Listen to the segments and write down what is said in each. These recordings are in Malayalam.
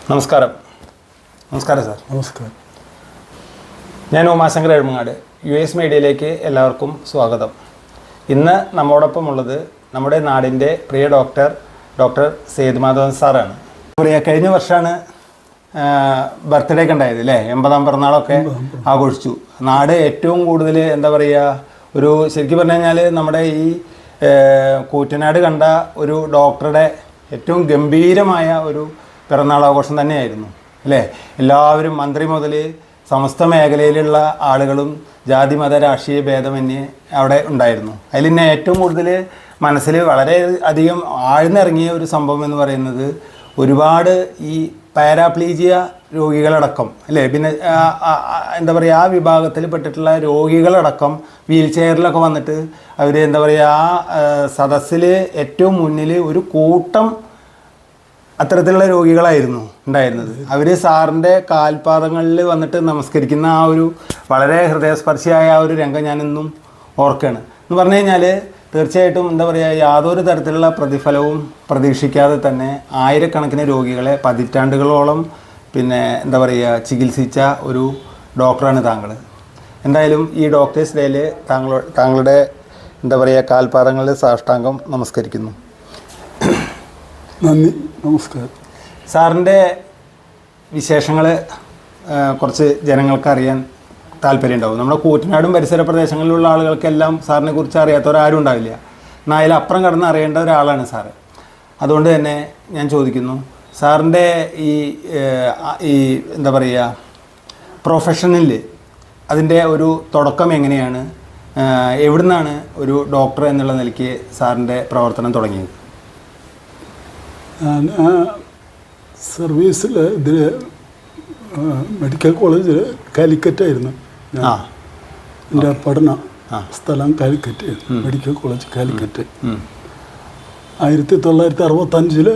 നമസ്കാരം. നമസ്കാരം സാർ. നമസ്കാരം. ഞാൻ ഉമാശങ്കർ എഴുമങ്ങാട്. US മീഡിയയിലേക്ക് എല്ലാവർക്കും സ്വാഗതം. ഇന്ന് നമ്മോടൊപ്പം ഉള്ളത് നമ്മുടെ നാടിൻ്റെ പ്രിയ ഡോക്ടർ സെയ്ദ് മാധവൻ സാറാണ്. കഴിഞ്ഞ വർഷമാണ് ബർത്ത്ഡേ ഒക്കെ ഉണ്ടായത് അല്ലേ? 80ാം പിറന്നാളൊക്കെ ആഘോഷിച്ചു. നാട് ഏറ്റവും കൂടുതൽ എന്താ പറയുക, ഒരു ശരിക്കും പറഞ്ഞു കഴിഞ്ഞാൽ നമ്മുടെ ഈ കൂറ്റനാട് കണ്ട ഒരു ഡോക്ടറുടെ ഏറ്റവും ഗംഭീരമായ ഒരു പിറന്നാളാഘോഷം തന്നെയായിരുന്നു അല്ലേ? എല്ലാവരും മന്ത്രി മുതൽ സമസ്ത മേഖലയിലുള്ള ആളുകളും ജാതി മത രാഷ്ട്രീയ ഭേദമന്യേ അവിടെ ഉണ്ടായിരുന്നു. അതിൽ തന്നെ ഏറ്റവും കൂടുതൽ മനസ്സിൽ വളരെ അധികം ആഴ്ന്നിറങ്ങിയ ഒരു സംഭവം എന്ന് പറയുന്നത് ഒരുപാട് ഈ പാരാപ്ലീജിയ രോഗികളടക്കം അല്ലേ, പിന്നെ എന്താ പറയുക, ആ വിഭാഗത്തിൽ പെട്ടിട്ടുള്ള രോഗികളടക്കം വീൽ ചെയറിലൊക്കെ വന്നിട്ട് അവർ എന്താ പറയുക, ആ സദസ്സിൽ ഏറ്റവും മുന്നിൽ ഒരു കൂട്ടം അത്തരത്തിലുള്ള രോഗികളായിരുന്നു ഉണ്ടായിരുന്നത്. അവർ സാറിൻ്റെ കാൽപാദങ്ങളിൽ വന്നിട്ട് നമസ്കരിക്കുന്ന ആ ഒരു വളരെ ഹൃദയസ്പർശിയായ ആ ഒരു രംഗം ഞാനിന്നും ഓർക്കുകയാണ്. എന്ന് പറഞ്ഞു കഴിഞ്ഞാൽ തീർച്ചയായിട്ടും എന്താ പറയുക, യാതൊരു തരത്തിലുള്ള പ്രതിഫലവും പ്രതീക്ഷിക്കാതെ തന്നെ ആയിരക്കണക്കിന് രോഗികളെ പതിറ്റാണ്ടുകളോളം പിന്നെ എന്താ പറയുക ചികിത്സിച്ച ഒരു ഡോക്ടറാണ് താങ്കൾ. എന്തായാലും ഈ ഡോക്ടേഴ്സ് ഡേയിൽ താങ്കളുടെ എന്താ പറയുക കാൽപാദങ്ങളിൽ സാഷ്ടാംഗം നമസ്കരിക്കുന്നു. നന്ദി, നമസ്കാരം. സാറിൻ്റെ വിശേഷങ്ങൾ കുറച്ച് ജനങ്ങൾക്ക് അറിയാൻ താല്പര്യം ഉണ്ടാവും. നമ്മുടെ കൂറ്റനാടും പരിസര പ്രദേശങ്ങളിലുള്ള ആളുകൾക്കെല്ലാം സാറിനെ കുറിച്ച് അറിയാത്തവരാരും ഉണ്ടാവില്ല. എന്നാൽ അതിലപ്പുറം കടന്ന് അറിയേണ്ട ഒരാളാണ് സാറ്. അതുകൊണ്ട് തന്നെ ഞാൻ ചോദിക്കുന്നു, സാറിൻ്റെ ഈ എന്താ പറയുക പ്രൊഫഷനിൽ അതിൻ്റെ ഒരു തുടക്കം എങ്ങനെയാണ്? എവിടുന്നാണ് ഒരു ഡോക്ടർ എന്നുള്ള നിലയ്ക്ക് സാറിൻ്റെ പ്രവർത്തനം തുടങ്ങിയത്? ഞാൻ സർവീസിൽ ഇതിൽ മെഡിക്കൽ കോളേജിൽ കാലിക്കറ്റായിരുന്നു. എൻ്റെ പഠന സ്ഥലം Calicut, medical college Calicut. 1965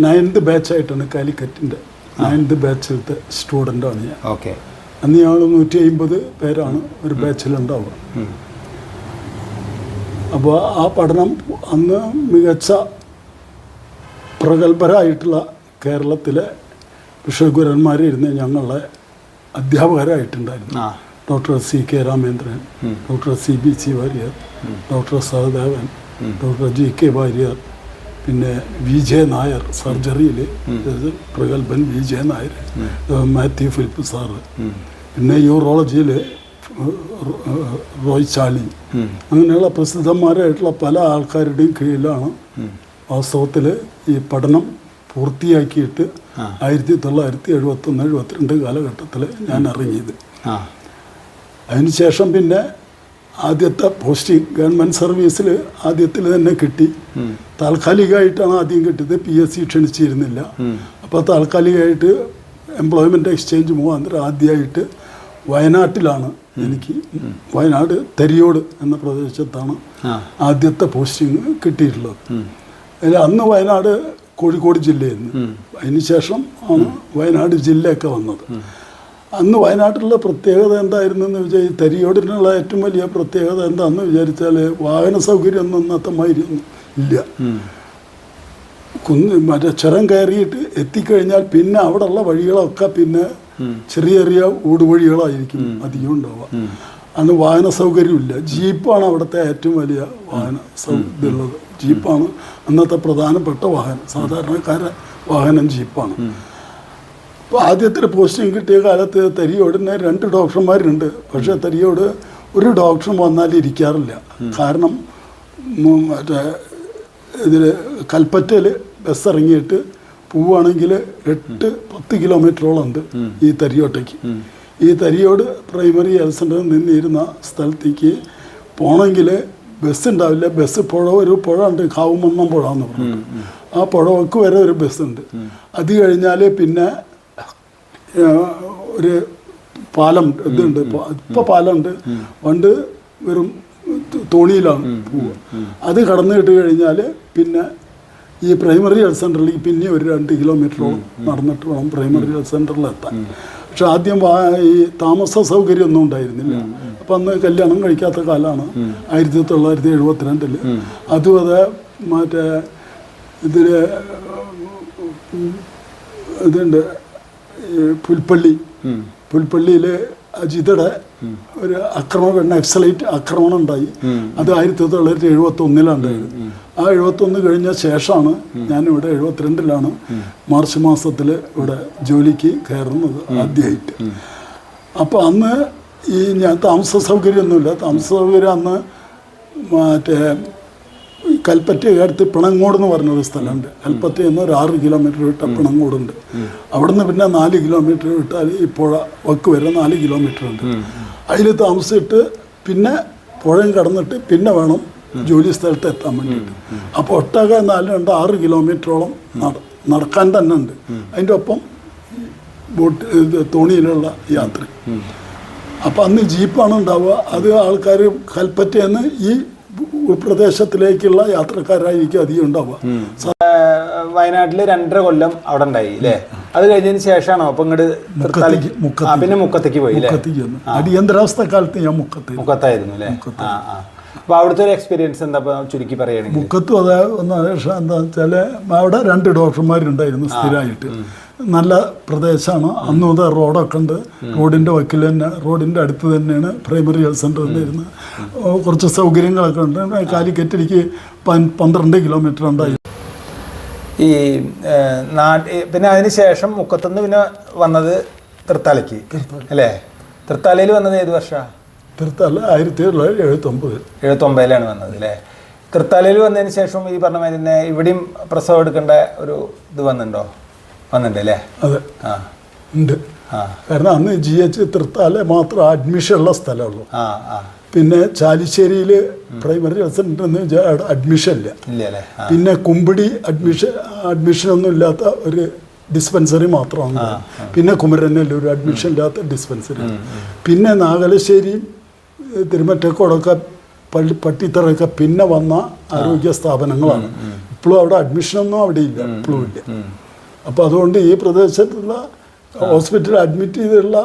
9th ബാച്ചായിട്ടാണ് കാലിക്കറ്റിൻ്റെ 9th ബാച്ചിലത്തെ സ്റ്റുഡൻ്റാണ് ഞാൻ. ഓക്കെ. അന്ന് ഞങ്ങൾ 150 പേരാണ് ഒരു ബാച്ചിലുണ്ടാവുക. അപ്പോൾ ആ പഠനം അന്ന് മികച്ച പ്രഗത്ഭരായിട്ടുള്ള കേരളത്തിലെ വിഷഗുരന്മാരിരുന്ന് ഞങ്ങളുടെ അധ്യാപകരായിട്ടുണ്ടായിരുന്നു. Doctor CK Ramendran, doctor CBC Warrier, doctor Sahadevan, doctor GK Warrier, പിന്നെ VJ നായർ, സർജറിയിൽ പ്രഗത്ഭൻ VJ നായർ, മാത്യു ഫിലിപ്പ് സാറ്, പിന്നെ യൂറോളജിയിൽ റോയ് ചാളി, അങ്ങനെയുള്ള പ്രസിദ്ധന്മാരായിട്ടുള്ള പല ആൾക്കാരുടെയും കീഴിലാണ് വാസ്തവത്തിൽ ഈ പഠനം പൂർത്തിയാക്കിയിട്ട് 1971-72 കാലഘട്ടത്തിൽ ഞാൻ ഇറങ്ങിയത്. അതിനുശേഷം പിന്നെ ആദ്യത്തെ പോസ്റ്റിംഗ് ഗവൺമെൻറ് സർവീസിൽ ആദ്യത്തിൽ തന്നെ കിട്ടി. താൽക്കാലികമായിട്ടാണ് ആദ്യം കിട്ടിയത്, PSC ക്ഷണിച്ചിരുന്നില്ല. അപ്പോൾ താൽക്കാലികമായിട്ട് എംപ്ലോയ്മെൻറ്റ് എക്സ്ചേഞ്ച് മുഖാന്തരം ആദ്യമായിട്ട് വയനാട്ടിലാണ് എനിക്ക്, വയനാട് തരിയോട് എന്ന പ്രദേശത്താണ് ആദ്യത്തെ പോസ്റ്റിംഗ് കിട്ടിയിട്ടുള്ളത്. അതിൽ അന്ന് വയനാട് കോഴിക്കോട് ജില്ലയായിരുന്നു. അതിനുശേഷം ആണ് വയനാട് ജില്ലയൊക്കെ വന്നത്. അന്ന് വയനാട്ടിലുള്ള പ്രത്യേകത എന്തായിരുന്നെന്ന് വെച്ചാൽ, ഈ തരിയോടിനുള്ള ഏറ്റവും വലിയ പ്രത്യേകത എന്താണെന്ന് വിചാരിച്ചാൽ, വാഹന സൗകര്യം ഒന്നും ഇന്നത്തെ മാതിരിയൊന്നും ഇല്ല. മറ്റേ ചുരം കയറിയിട്ട് എത്തിക്കഴിഞ്ഞാൽ പിന്നെ അവിടെയുള്ള വഴികളൊക്കെ പിന്നെ ചെറിയ ചെറിയ ഊടുവഴികളായിരിക്കും അധികം ഉണ്ടാവുക. അന്ന് വാഹന സൗകര്യമില്ല. ജീപ്പാണ് അവിടുത്തെ ഏറ്റവും വലിയ വാഹന ഇതുള്ളത്. ജീപ്പാണ് അന്നത്തെ പ്രധാനപ്പെട്ട വാഹനം, സാധാരണക്കാരുടെ വാഹനം ജീപ്പാണ്. അപ്പോൾ ആദ്യത്തെ പോസ്റ്റിംഗ് കിട്ടിയ കാലത്ത് തരിയോടിന് 2 ഡോക്ടർമാരുണ്ട്. പക്ഷേ തരിയോട് ഒരു ഡോക്ടറും വന്നാൽ ഇരിക്കാറില്ല. കാരണം മറ്റേ ഇതിൽ കൽപ്പറ്റയിൽ ബസ് ഇറങ്ങിയിട്ട് പോവുകയാണെങ്കിൽ 8-10 കിലോമീറ്ററോളം ഉണ്ട് ഈ തരിയോട്ടേക്ക്. ഈ തരിയോട് പ്രൈമറി ഹെൽത്ത് സെൻ്ററിൽ നിന്നിരുന്ന സ്ഥലത്തേക്ക് പോകണമെങ്കിൽ ബസ് ഉണ്ടാവില്ല. ബസ് ഒരു പുഴ ഉണ്ട്, കാവുമന്നം പുഴ എന്ന് പറഞ്ഞു. ആ പുഴക്ക് വരെ ഒരു ബസ്സുണ്ട്. അത് കഴിഞ്ഞാൽ പിന്നെ ഒരു പാലം ഇതുണ്ട്. ഇപ്പോൾ പാലമുണ്ട്, പണ്ട് വെറും തോണിയിലാണ് പോവുക. അത് കടന്നിട്ട് കഴിഞ്ഞാൽ പിന്നെ ഈ പ്രൈമറി ഹെൽത്ത് സെൻ്ററിലേക്ക് പിന്നെ ഒരു 2 കിലോമീറ്ററോളം നടന്നിട്ട് വേണം പ്രൈമറി ഹെൽത്ത് സെൻ്ററിലെത്താൻ. പക്ഷെ ആദ്യം ഈ താമസ സൗകര്യമൊന്നും ഉണ്ടായിരുന്നില്ല. അപ്പം അന്ന് കല്യാണം കഴിക്കാത്ത കാലമാണ് 1972. അതും അതെ മറ്റേ ഇതിൽ ഇതുണ്ട് പുൽപ്പള്ളിയിൽ അജിതയുടെ ഒരു ആക്രമണം നക്സലൈറ്റ് ആക്രമണം ഉണ്ടായി. അത് 1971 ഉണ്ടായത്. ആ 71 കഴിഞ്ഞ ശേഷമാണ് ഞാനിവിടെ 72 മാർച്ച് മാസത്തിൽ ഇവിടെ ജോലിക്ക് കയറുന്നത് ആദ്യമായിട്ട്. അപ്പോൾ അന്ന് ഈ ഞാൻ താമസ സൗകര്യമൊന്നുമില്ല. താമസ സൗകര്യം അന്ന് മറ്റേ കൽപ്പറ്റയടുത്ത് പിണങ്ങോട് എന്ന് പറഞ്ഞൊരു സ്ഥലമുണ്ട്. കൽപ്പറ്റയിൽ നിന്ന് ഒരു 6 കിലോമീറ്റർ വിട്ട പിണങ്ങോടുണ്ട്. അവിടുന്ന് പിന്നെ 4 കിലോമീറ്റർ വിട്ടാൽ ഈ പുഴ വക്ക് വരെ 4 കിലോമീറ്റർ ഉണ്ട്. അതിൽ താമസിച്ചിട്ട് പിന്നെ പുഴയും കടന്നിട്ട് പിന്നെ വേണം ജോലി സ്ഥലത്ത് എത്താൻ വേണ്ടിയിട്ട്. അപ്പോൾ ഒട്ടാകെ 6 കിലോമീറ്ററോളം നടക്കാൻ തന്നെ ഉണ്ട്. അതിൻ്റെ ഒപ്പം തോണിയിലുള്ള യാത്ര. അപ്പം അന്ന് ജീപ്പാണ് ഉണ്ടാവുക. അത് ആൾക്കാർ കൽപ്പറ്റയിൽ നിന്ന് ഈ പ്രദേശത്തിലേക്കുള്ള യാത്രക്കാരായിരിക്കും അധികം ഉണ്ടാവുക. വയനാട്ടിൽ 2.5 കൊല്ലം അവിടെ ഉണ്ടായി അല്ലേ? അത് കഴിഞ്ഞതിന് ശേഷമാണോ അപ്പൊ ഇങ്ങോട്ട് പിന്നെ മുക്കത്തേക്ക് പോയി? അടിയന്തരാവസ്ഥ കാലത്ത് ഞാൻ മുക്കത്തായിരുന്നു അല്ലേ? അപ്പൊ അവിടുത്തെ ഒരു എക്സ്പീരിയൻസ് എന്താ ചുരുക്കി പറയുകയാണെങ്കിൽ? മുക്കത്തും അതെ എന്താ വെച്ചാൽ അവിടെ 2 ഡോക്ടർമാരുണ്ടായിരുന്നു സ്ഥിരമായിട്ട്. നല്ല പ്രദേശമാണ്. അന്ന് മുതൽ റോഡൊക്കെ ഉണ്ട്. റോഡിൻ്റെ വക്കിൽ തന്നെ, റോഡിൻ്റെ അടുത്ത് തന്നെയാണ് പ്രൈമറി ഹെൽത്ത് സെൻ്റർ ഉണ്ടായിരുന്നത്. കുറച്ച് സൗകര്യങ്ങളൊക്കെ ഉണ്ട്. കാലിക്കറ്റിലേക്ക് 12 കിലോമീറ്റർ ഉണ്ടായി. ഈ പിന്നെ അതിന് ശേഷം മുക്കത്തുനിന്ന് പിന്നെ വന്നത് തൃത്താലയ്ക്ക് അല്ലേ? തൃത്താലയിൽ വന്നത് ഏത് വർഷമാണ്? തൃത്താല 1979 വന്നത് അല്ലേ? തൃത്താലയിൽ വന്നതിന് ശേഷം ഈ പറഞ്ഞ മാതിരി തന്നെ ഇവിടെയും പ്രസവം എടുക്കേണ്ട ഒരു ഇത് വന്നിട്ടുണ്ട് അല്ലേ? അതെ, ഉണ്ട്. കാരണം അന്ന് GH തൃത്താല മാത്രം അഡ്മിഷൻ ഉള്ള സ്ഥലമുള്ളൂ. പിന്നെ ചാലിശ്ശേരിയിൽ പ്രൈമറി ഹെൽത്ത് സെൻ്ററിന് അഡ്മിഷൻ ഇല്ല. പിന്നെ കുമ്പിടി അഡ്മിഷനൊന്നും ഇല്ലാത്ത ഒരു ഡിസ്പെൻസറി മാത്രമാണ്. പിന്നെ കുമരനെല്ലൂർ അഡ്മിഷൻ ഇല്ലാത്ത ഡിസ്പെൻസറി. പിന്നെ നാഗലശ്ശേരിയും തിരുമറ്റക്കോടൊക്കെ പട്ടിത്തറയൊക്കെ പിന്നെ വന്ന ആരോഗ്യ സ്ഥാപനങ്ങളാണ്. ഇപ്പോഴും അവിടെ അഡ്മിഷനൊന്നും അവിടെ ഇല്ല, ഇപ്പോഴും ഇല്ല. അപ്പോൾ അതുകൊണ്ട് ഈ പ്രദേശത്തുള്ള ഹോസ്പിറ്റലിൽ അഡ്മിറ്റ് ചെയ്തിട്ടുള്ള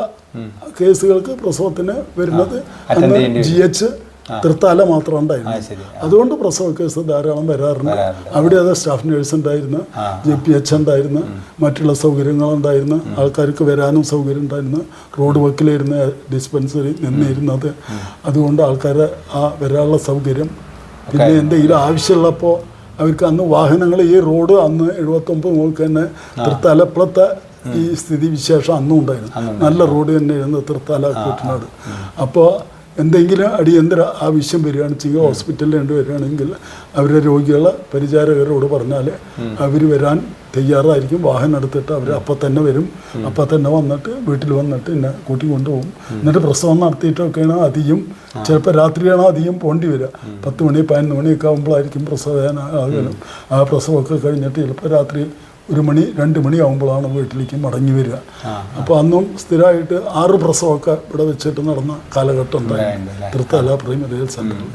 കേസുകൾക്ക് പ്രസവത്തിന് വരുന്നത് അന്ന് GH തൃത്താല മാത്രം ഉണ്ടായിരുന്നു. അതുകൊണ്ട് പ്രസവ കേസ് ധാരാളം വരാറുണ്ട്. അവിടെ അത് സ്റ്റാഫ് നേഴ്സ് ഉണ്ടായിരുന്നു, JPH ഉണ്ടായിരുന്നു, മറ്റുള്ള സൗകര്യങ്ങളുണ്ടായിരുന്നു. ആൾക്കാർക്ക് വരാനും സൗകര്യം ഉണ്ടായിരുന്നു. റോഡ് വക്കിലായിരുന്നു ഡിസ്പെൻസറി നിന്നിരുന്നത്. അതുകൊണ്ട് ആൾക്കാരെ വരാനുള്ള സൗകര്യം. പിന്നെ എന്തെങ്കിലും ആവശ്യമുള്ളപ്പോൾ അവർക്ക് അന്ന് വാഹനങ്ങൾ ഈ റോഡ് അന്ന് 79 മുതൽ തന്നെ തൃത്താലപ്പുറത്തെ ഈ സ്ഥിതി വിശേഷം അന്നും ഉണ്ടായിരുന്നു. നല്ല റോഡ് തന്നെയായിരുന്നു തൃത്താല കൂട്ടനാട്. അപ്പോൾ എന്തെങ്കിലും അടിയന്തര ആവശ്യം വരികയാണെന്ന് വെച്ചാൽ ഹോസ്പിറ്റലിൽ വരികയാണെങ്കിൽ അവരുടെ രോഗികളെ പരിചാരകരോട് പറഞ്ഞാൽ അവർ വരാൻ തയ്യാറായിരിക്കും. വാഹനം എടുത്തിട്ട് അവർ അപ്പം തന്നെ വരും. അപ്പം തന്നെ വന്നിട്ട് വീട്ടിൽ വന്നിട്ട് എന്നെ കൂട്ടി കൊണ്ടുപോകും. എന്നിട്ട് പ്രസവം നടത്തിയിട്ടൊക്കെയാണ് അധികം, ചിലപ്പോൾ രാത്രിയാണ് അധികം പോണ്ടി വരിക. 10 മണി 11 മണിയൊക്കെ ആകുമ്പോഴായിരിക്കും പ്രസവേദന ആകലും. ആ പ്രസവമൊക്കെ കഴിഞ്ഞിട്ട് ചിലപ്പോൾ രാത്രി 1 മണി 2 മണി ആകുമ്പോഴാണ് വീട്ടിലേക്ക് മടങ്ങി വരിക. അപ്പോൾ അന്നും സ്ഥിരമായിട്ട് 6 പ്രസവമൊക്കെ ഇവിടെ വെച്ചിട്ട് നടന്ന കാലഘട്ടം ഉണ്ടായിരുന്നു തൃത്താല പ്രൈമറി ഹെൽത്ത് സെൻ്ററിൽ.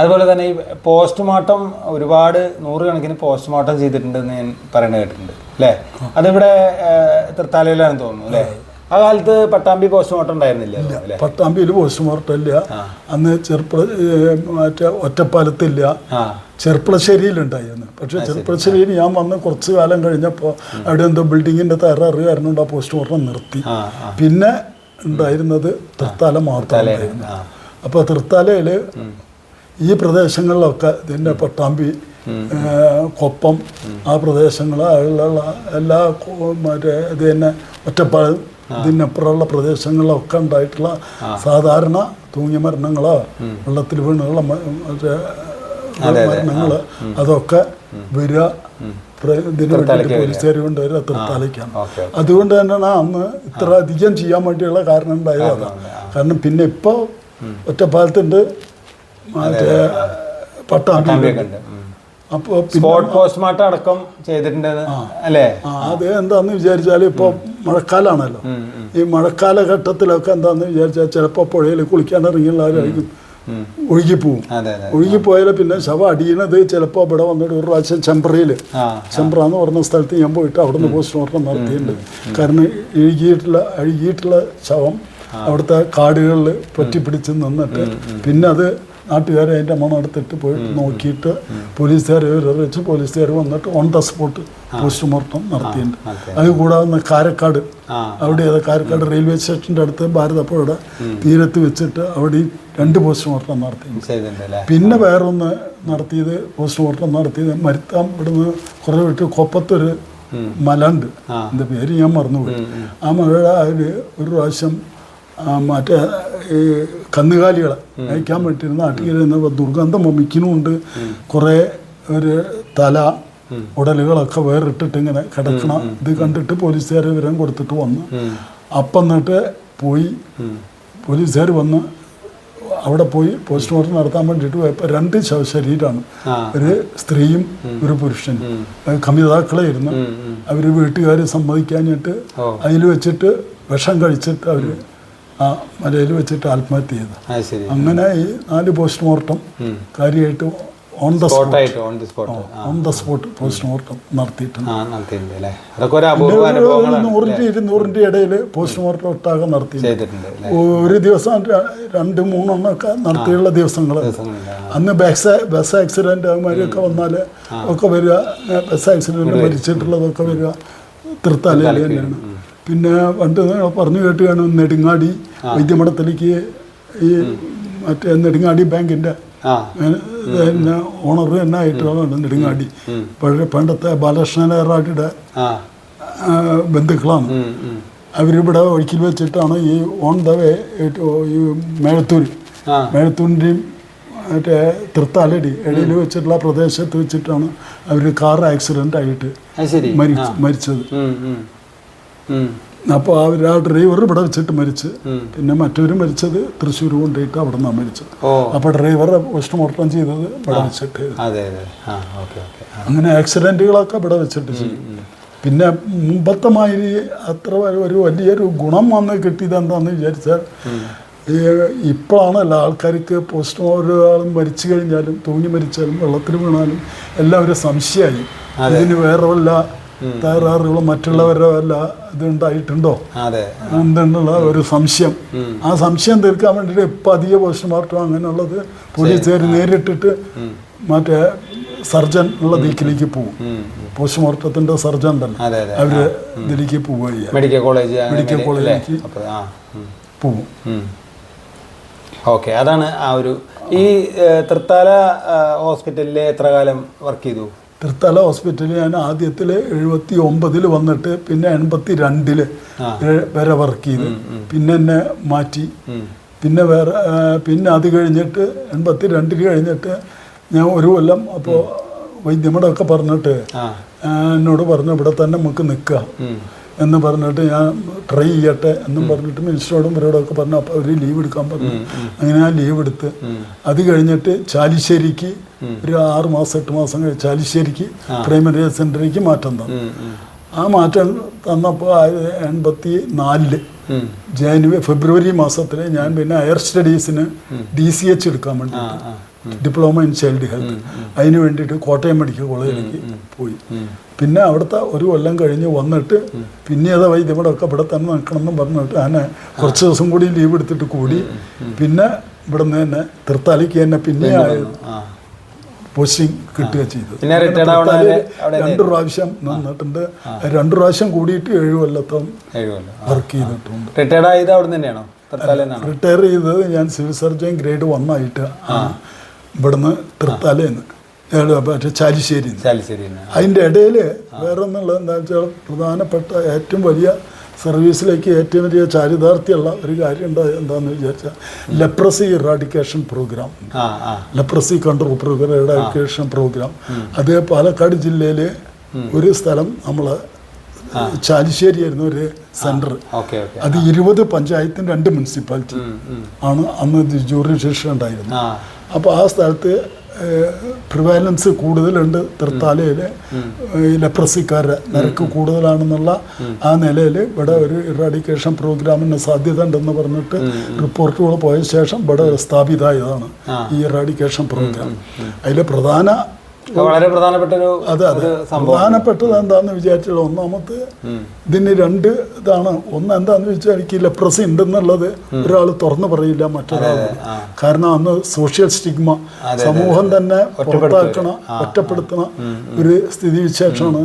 അതുപോലെ തന്നെ ഈ പോസ്റ്റ്മോർട്ടം ഒരുപാട് 100 കണക്കിന് പോസ്റ്റ്മോർട്ടം ചെയ്തിട്ടുണ്ടെന്ന് ഞാൻ പറയുന്നത് കേട്ടിട്ടുണ്ട് അല്ലേ? അതിവിടെ തൃത്താലയിലാണെന്ന് തോന്നുന്നു അല്ലേ? ആ കാലത്ത് പട്ടാമ്പി പോസ്റ്റ്മോർട്ടം ഉണ്ടായിരുന്നില്ല? പട്ടാമ്പിയിൽ പോസ്റ്റ്മോർട്ടം ഇല്ല. അന്ന് മറ്റേ ഒറ്റപ്പാലത്തില്ല, ചെർപ്പളശ്ശേരിയിലുണ്ടായിരുന്നു. പക്ഷേ ചെർപ്പളശ്ശേരിയിൽ ഞാൻ വന്ന് കുറച്ച് കാലം കഴിഞ്ഞപ്പോൾ അവിടെ എന്തോ ബിൽഡിങ്ങിൻ്റെ തകരാറ് കാരണം ആ പോസ്റ്റ്മോർട്ടം നിർത്തി. പിന്നെ ഉണ്ടായിരുന്നത് തൃത്താല മാത്രമായിരുന്നു. അപ്പോൾ തൃത്താലയിൽ ഈ പ്രദേശങ്ങളിലൊക്കെ ഇതിൻ്റെ പട്ടാമ്പി, കൊപ്പം, ആ പ്രദേശങ്ങൾ എല്ലാ മറ്റേ ഇത് തന്നെ ഒറ്റപ്പാലം, ഇതിനപ്പുറമുള്ള പ്രദേശങ്ങളിലൊക്കെ ഉണ്ടായിട്ടുള്ള സാധാരണ തൂങ്ങിയ മരണങ്ങളോ വെള്ളത്തിൽ വീണുള്ള മറ്റേ മരണങ്ങൾ അതൊക്കെ വരിക ഇതിന് വേണ്ടിയിട്ട് പോലീസുകാർ കൊണ്ടുവരിക തൃത്താലയ്ക്കാണ്. അതുകൊണ്ട് തന്നെയാണ് അന്ന് ഇത്ര അധികം ചെയ്യാൻ വേണ്ടിയുള്ള കാരണം ഉണ്ടായത് അതാണ്. കാരണം പിന്നെ ഇപ്പോൾ ഒറ്റപ്പാലത്തുണ്ട്, മറ്റേ പട്ടാമ്പി. അപ്പോൾ പോസ്റ്റ്മോർട്ടം അടക്കം ചെയ്തിട്ടുണ്ട് അല്ലേ? അത് എന്താന്ന് വിചാരിച്ചാൽ ഇപ്പോൾ മഴക്കാലമാണല്ലോ. ഈ മഴക്കാലഘട്ടത്തിലൊക്കെ എന്താന്ന് വിചാരിച്ചാൽ ചിലപ്പോൾ പുഴയിൽ കുളിക്കാൻ ഇറങ്ങിയുള്ളവരായിരിക്കും ഒഴുകിപ്പോവും. ഒഴുകിപ്പോയാൽ പിന്നെ ശവം അടിയണത് ചിലപ്പോൾ ഇവിടെ വന്നിട്ട് ഒരു പ്രാവശ്യം ചെമ്പ്രയിൽ, ചെമ്പ്ര എന്ന് പറഞ്ഞ സ്ഥലത്ത് ഞാൻ പോയിട്ട് അവിടുന്ന് പോസ്റ്റ്മോർട്ടം നടത്തിയിട്ടുണ്ട്. കാരണം അഴുകിയിട്ടുള്ള ശവം അവിടുത്തെ കാടുകളിൽ പറ്റിപ്പിടിച്ച് നിന്നിട്ട് പിന്നെ അത് നാട്ടുകാരെ അതിൻ്റെ മണം എടുത്തിട്ട് പോയിട്ട് നോക്കിയിട്ട് പോലീസുകാരെ വെച്ച് പോലീസുകാർ വന്നിട്ട് ഓൺ ദ സ്പോട്ട് പോസ്റ്റ്മോർട്ടം നടത്തിയിട്ടുണ്ട്. അത് കൂടാതെ കാരക്കാട് അവിടെ കാരക്കാട് റെയിൽവേ സ്റ്റേഷൻ്റെ അടുത്ത് ഭാരതപ്പുഴയുടെ തീരത്ത് വെച്ചിട്ട് അവിടെ 2 പോസ്റ്റ്മോർട്ടം നടത്തി. പിന്നെ വേറൊന്ന് നടത്തിയത് പോസ്റ്റ്മോർട്ടം നടത്തിയത് മരുത്താം ഇവിടുന്ന് കുറേ വിട്ട് കൊപ്പത്തൊരു മല ഉണ്ട്, എൻ്റെ പേര് ഞാൻ മറന്നുപോയി. ആ മലയുടെ അതിൽ ഒരു പ്രാവശ്യം മറ്റേ ഈ കന്നുകാലികളെ അയക്കാൻ വേണ്ടിയിരുന്ന നാട്ടിലിരുന്ന ദുർഗന്ധം വമിക്കുന്നുമുണ്ട്. കുറേ ഒരു തല ഉടലുകളൊക്കെ വേറിട്ടിട്ട് ഇങ്ങനെ കിടക്കണം. ഇത് കണ്ടിട്ട് പോലീസുകാർ വിവരം കൊടുത്തിട്ട് വന്നു. അപ്പം എന്നിട്ട് പോയി പോലീസുകാർ വന്ന് അവിടെ പോയി പോസ്റ്റ്മോർട്ടം നടത്താൻ വേണ്ടിയിട്ട് പോയപ്പോൾ 2 ശവശരീരമാണ്, ഒരു സ്ത്രീയും ഒരു പുരുഷനും. കമിതാക്കളായിരുന്നു. അവർ വീട്ടുകാർ സമ്മതിക്കാഞ്ഞിട്ട് അതിൽ വെച്ചിട്ട് വിഷം കഴിച്ചിട്ട് അവർ ആ മലയിൽ വെച്ചിട്ട് ആത്മഹത്യ ചെയ്തു. അങ്ങനെ ഈ 4 പോസ്റ്റ്മോർട്ടം കാര്യമായിട്ട് ഓൺ ദ സ്പോട്ട് പോസ്റ്റ്മോർട്ടം നടത്തിയിട്ടുണ്ട്. 100-200 ഇടയിൽ പോസ്റ്റ്മോർട്ടം ഒട്ടാകെ നടത്തി. ഒരു ദിവസം 2-3 എണ്ണമൊക്കെ നടത്തിയുള്ള ദിവസങ്ങൾ. അന്ന് ബസ് ആക്സിഡന്റ് അവന്മാരൊക്കെ വന്നാൽ ഒക്കെ വരിക, ബസ് ആക്സിഡന്റ് മരിച്ചിട്ടുള്ളതൊക്കെ വരിക തൃത്താലയിൽ തന്നെയാണ്. പിന്നെ പണ്ട് പറഞ്ഞു കേട്ടുകയാണ് നെടുങ്ങാടി വൈദ്യമഠത്തിലേക്ക് ഈ മറ്റേ നെടുങ്ങാടി ബാങ്കിൻ്റെ പിന്നെ ഓണർ തന്നെ ആയിട്ടുള്ള നെടുങ്ങാടി പണ്ടത്തെ ബാലകൃഷ്ണനാരുടെ ബന്ധുക്കളാണ്. അവരിവിടെ ഒഴുക്കിൽ വെച്ചിട്ടാണ് ഈ ഓൺ ദ വേ ഈ മേഴത്തൂരിൻ്റെയും മറ്റേ തൃത്താലടി ഇടയിൽ വെച്ചിട്ടുള്ള പ്രദേശത്ത് വെച്ചിട്ടാണ് അവർ കാർ ആക്സിഡൻ്റ് ആയിട്ട് മരിച്ചത്. അപ്പോൾ ആ ഡ്രൈവർ ഇവിടെ വെച്ചിട്ട് മരിച്ച്, പിന്നെ മറ്റൊരു മരിച്ചത് തൃശ്ശൂർ കൊണ്ടുപോയിട്ട് അവിടെ നിന്നാണ് മരിച്ചത്. അപ്പോൾ ഡ്രൈവറെ പോസ്റ്റ്മോർട്ടം ചെയ്തത് ഇവിടെ വെച്ചിട്ട്. അങ്ങനെ ആക്സിഡൻറ്റുകളൊക്കെ ഇവിടെ വെച്ചിട്ട് ചെയ്യും. പിന്നെ മുമ്പത്തെ മാതിരി അത്ര ഒരു വലിയൊരു ഗുണം വന്ന് കിട്ടിയത് എന്താണെന്ന് വിചാരിച്ചാൽ ഇപ്പോഴാണ് എല്ലാ ആൾക്കാർക്ക് ഒരാളും മരിച്ചു കഴിഞ്ഞാലും തൂങ്ങി മരിച്ചാലും വെള്ളത്തിൽ വീണാലും എല്ലാം ഒരു സംശയമായി. ഇതിന് വേറെ വല്ല തകരാറുകളും മറ്റുള്ളവരുടെ വല്ല ഇതുണ്ടായിട്ടുണ്ടോ എന്നുള്ള ഒരു സംശയം. ആ സംശയം തീർക്കാൻ വേണ്ടിയിട്ട് ഇപ്പം അധിക പോസ്റ്റ്മോർട്ടം അങ്ങനെയുള്ളത് പോലീസുകാർ നേരിട്ടിട്ട് മറ്റേ സർജൻ ഉള്ള ദിക്കിലേക്ക് പോകും. പോസ്റ്റ്മോർട്ടത്തിൻ്റെ സർജൻ തന്നെ അവര് ഇതിലേക്ക് പോവുക, മെഡിക്കൽ കോളേജിലേക്ക് പോകും. ഓക്കെ, അതാണ് ആ ഒരു. ഈ തൃത്താല ഹോസ്പിറ്റലിൽ എത്ര കാലം വർക്ക് ചെയ്തു? തൃത്താല ഹോസ്പിറ്റലിൽ ഞാൻ ആദ്യത്തിൽ 79 വന്നിട്ട് പിന്നെ 82 വരെ വർക്ക് ചെയ്തു. പിന്നെ എന്നെ മാറ്റി. പിന്നെ വേറെ പിന്നെ അത് കഴിഞ്ഞിട്ട് 82 കഴിഞ്ഞിട്ട് ഞാൻ ഒരു കൊല്ലം അപ്പോൾ വൈദ്യമടമൊക്കെ പറഞ്ഞിട്ട് എന്നോട് പറഞ്ഞു ഇവിടെ തന്നെ നമുക്ക് നിൽക്കാം എന്ന് പറഞ്ഞിട്ട് ഞാൻ ട്രൈ ചെയ്യട്ടെ എന്നും പറഞ്ഞിട്ട് മിനിസ്റ്ററോടും ഇവരോടൊക്കെ പറഞ്ഞു. അപ്പോൾ അവർ ലീവ് എടുക്കാൻ പറഞ്ഞു. അങ്ങനെ ഞാൻ ലീവ് എടുത്ത് അത് കഴിഞ്ഞിട്ട് ചാലിശ്ശേരിക്ക് ഒരു 6 മാസം 8 മാസം കഴിഞ്ഞ് ചാലിശ്ശേരിക്ക് പ്രൈമറി സെൻ്ററിലേക്ക് മാറ്റം തന്നു. ആ മാറ്റം തന്നപ്പോൾ 84 ഫെബ്രുവരി മാസത്തിൽ ഞാൻ പിന്നെ ഹയർ സ്റ്റഡീസിന് DCH എടുക്കാൻ വേണ്ടിയിട്ട്, ഡിപ്ലോമ ഇൻ ചൈൽഡ് ഹെൽത്ത്, അതിന് വേണ്ടിയിട്ട് കോട്ടയം മെഡിക്കൽ കോളേജിലേക്ക് പോയി. പിന്നെ അവിടുത്തെ ഒരു കൊല്ലം കഴിഞ്ഞ് വന്നിട്ട് പിന്നെ ഏതാ വൈദ്യമടമൊക്കെ ഇവിടെ തന്നെ നിൽക്കണമെന്നും പറഞ്ഞിട്ട് ഞാൻ കുറച്ച് ദിവസം കൂടി ലീവ് എടുത്തിട്ട് കൂടി. പിന്നെ ഇവിടെ നിന്ന് തന്നെ തൃത്താലയ്ക്ക് തന്നെ പിന്നെ പോസ്റ്റിംഗ് കിട്ടുക ചെയ്തു. 2 പ്രാവശ്യം നിന്നിട്ടുണ്ട്. 2 പ്രാവശ്യം കൂടിയിട്ട് 7 കൊല്ലത്തോളം വർക്ക് ചെയ്തിട്ടുണ്ട്. റിട്ടയർ ചെയ്തത് ഞാൻ സിവിൽ സർജൻ ഗ്രേഡ് 1 ആയിട്ട് ഇവിടുന്ന് തൃത്താലയെന്ന് മറ്റേ ചാലിശ്ശേരി. അതിൻ്റെ ഇടയിൽ വേറെ ഒന്നുള്ളത് എന്താ വെച്ചാൽ പ്രധാനപ്പെട്ട ഏറ്റവും വലിയ സർവീസിലേക്ക് ഏറ്റവും വലിയ ചാരിതാർത്ഥ്യമുള്ള ഒരു കാര്യം ഉണ്ടായത് എന്താണെന്ന് വിചാരിച്ചാൽ leprosy eradication programme, leprosy control programme, eradication programme. അത് പാലക്കാട് ജില്ലയിൽ ഒരു സ്ഥലം നമ്മൾ ചാലിശ്ശേരി ആയിരുന്നു ഒരു സെൻറ്റർ. അത് 20 പഞ്ചായത്തും 2 മുനിസിപ്പാലിറ്റി ആണ് അന്ന് ജൂറിഡിക്ഷൻ ഉണ്ടായിരുന്നത്. അപ്പോൾ ആ സ്ഥലത്ത് പ്രിവാലൻസ് കൂടുതലുണ്ട്. തൃത്താലയിൽ ലെപ്രസിക്കാരുടെ നിരക്ക് കൂടുതലാണെന്നുള്ള ആ നിലയിൽ ഇവിടെ ഒരു ഇറാഡിക്കേഷൻ പ്രോഗ്രാമിന് സാധ്യത ഉണ്ടെന്ന് പറഞ്ഞിട്ട് റിപ്പോർട്ടുകൾ പോയ ശേഷം ഇവിടെ സ്ഥാപിതമായതാണ് ഈ ഇറാഡിക്കേഷൻ പ്രോഗ്രാം. അതിൽ പ്രധാന വളരെ പ്രധാനപ്പെട്ട ഒരു അതെ അതെ സംഭവം. പ്രധാനപ്പെട്ടത് എന്താന്ന് വിചാരിച്ചുള്ള ഒന്നാമത്തെ ഇതിന് രണ്ട് ഇതാണ്. ഒന്ന് എന്താന്ന് വെച്ചാൽ എനിക്ക് ലെപ്രസി ഉണ്ടെന്നുള്ളത് ഒരാൾ തുറന്നു പറയില്ല മറ്റൊരാൾ. കാരണം അന്ന് സോഷ്യൽ സ്റ്റിഗ്മ, സമൂഹം തന്നെ പുറത്താക്കണ, ഒറ്റപ്പെടുത്തണ ഒരു സ്ഥിതിവിശേഷമാണ്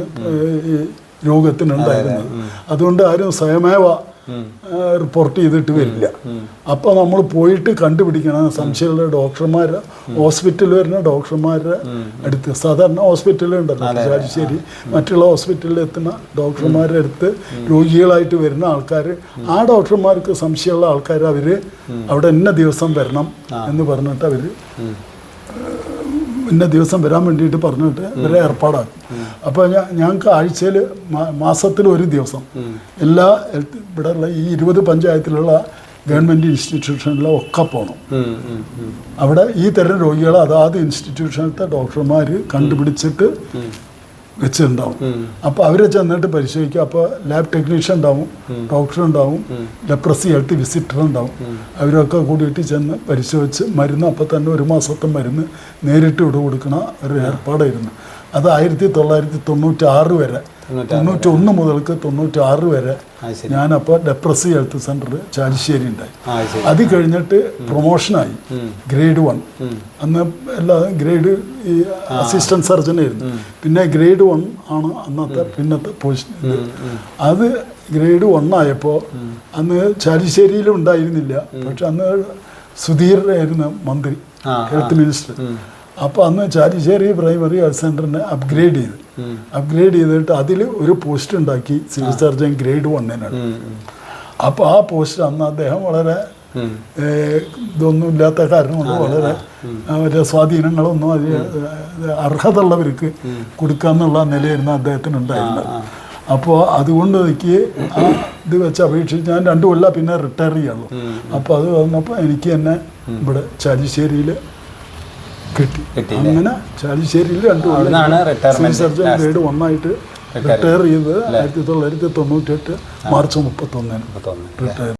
ഈ രോഗത്തിനുണ്ടായിരുന്നത്. അതുകൊണ്ട് ആരും സ്വയമേവ റിപ്പോർട്ട് ചെയ്തിട്ട് വരില്ല. അപ്പോൾ നമ്മൾ പോയിട്ട് കണ്ടുപിടിക്കണം. സംശയമുള്ള ഡോക്ടർമാരെ, ഹോസ്പിറ്റലിൽ വരുന്ന ഡോക്ടർമാരുടെ അടുത്ത്, സാധാരണ ഹോസ്പിറ്റലുണ്ടല്ലോ ചാലിശ്ശേരി, മറ്റുള്ള ഹോസ്പിറ്റലിൽ എത്തുന്ന ഡോക്ടർമാരുടെ അടുത്ത് രോഗികളായിട്ട് വരുന്ന ആൾക്കാർ, ആ ഡോക്ടർമാർക്ക് സംശയമുള്ള ആൾക്കാർ അവർ അവിടെ ഇന്ന ദിവസം വരണം എന്ന് പറഞ്ഞിട്ട് അവർ ഇന്ന ദിവസം വരാൻ വേണ്ടിയിട്ട് പറഞ്ഞിട്ട് ഇവരെ ഏർപ്പാടാക്കും. അപ്പോൾ ഞങ്ങൾക്ക് ആഴ്ചയിൽ മാസത്തിൽ ഒരു ദിവസം എല്ലാ ഇവിടെയുള്ള ഈ 20 പഞ്ചായത്തിലുള്ള ഗവൺമെൻറ് ഇൻസ്റ്റിറ്റ്യൂഷനിലൊക്കെ പോകണം. അവിടെ ഈ തരം രോഗികളെ അതാത് ഇൻസ്റ്റിറ്റ്യൂഷനിലത്തെ ഡോക്ടർമാർ കണ്ടുപിടിച്ചിട്ട് വെച്ചിട്ടുണ്ടാവും. അപ്പോൾ അവരെ ചെന്നിട്ട് പരിശോധിക്കുക. അപ്പോൾ ലാബ് ടെക്നീഷ്യൻ ഉണ്ടാവും, ഡോക്ടർ ഉണ്ടാവും, ലെപ്രസി ഹെൽത്ത് വിസിറ്റർ ഉണ്ടാവും. അവരൊക്കെ കൂടിയിട്ട് ചെന്ന് പരിശോധിച്ച് മരുന്ന് അപ്പം തന്നെ 1 മാസത്തെ മരുന്ന് നേരിട്ട് ഇവിടെ കൊടുക്കണ ഒരു ഏർപ്പാടായിരുന്നു. അത് 1996 വരെ, 91 മുതൽക്ക് 96 വരെ ഞാനപ്പോൾ ലെപ്രസി ഹെൽത്ത് സെൻറ്റർ ചാലിശ്ശേരി ഉണ്ടായി. അത് കഴിഞ്ഞിട്ട് പ്രൊമോഷനായി ഗ്രേഡ് 1. അന്ന് എല്ലാ ഗ്രേഡ് ഈ അസിസ്റ്റൻറ്റ് സർജനായിരുന്നു. പിന്നെ ഗ്രേഡ് 1 ആണ് അന്നത്തെ പിന്നത്തെ പൊസിഷൻ. അത് ഗ്രേഡ് 1 ആയപ്പോൾ അന്ന് ചാലിശ്ശേരിയിലും ഉണ്ടായിരുന്നില്ല. പക്ഷെ അന്ന് സുധീറായിരുന്നു മന്ത്രി, ഹെൽത്ത് മിനിസ്റ്റർ. അപ്പോൾ അന്ന് ചാലിശ്ശേരി പ്രൈമറി ഹെൽത്ത് സെൻ്ററിനെ അപ്ഗ്രേഡ് ചെയ്തിട്ട് അതിൽ ഒരു പോസ്റ്റ് ഉണ്ടാക്കി, സിവിൽ സർജൻ ഗ്രേഡ് 1-നാണ്. അപ്പോൾ ആ പോസ്റ്റ് അന്ന് അദ്ദേഹം വളരെ ഇതൊന്നും ഇല്ലാത്ത കാരണം കൊണ്ട് വളരെ സ്വാധീനങ്ങളൊന്നും അർഹത ഉള്ളവർക്ക് കൊടുക്കാന്നുള്ള നിലയായിരുന്നു അദ്ദേഹത്തിന് ഉണ്ടായിരുന്നത്. അപ്പോൾ അതുകൊണ്ട് എനിക്ക് ആ ഇത് വെച്ച് അപേക്ഷിച്ച് ഞാൻ 2 കൊല്ലം പിന്നെ റിട്ടയർ ചെയ്യുള്ളൂ. അപ്പോൾ അത് വന്നപ്പോൾ എനിക്ക് തന്നെ ഇവിടെ ചാലിശ്ശേരിയിൽ കിട്ടി. അങ്ങനെ ചാലിശ്ശേരിയിൽ 2 കൊല്ലം സിവിൽ സർജൻ ഗ്രേഡ് 1 ആയിട്ട് റിട്ടയർ ചെയ്തത് 1998 മാർച്ച് 31 റിട്ടയർ.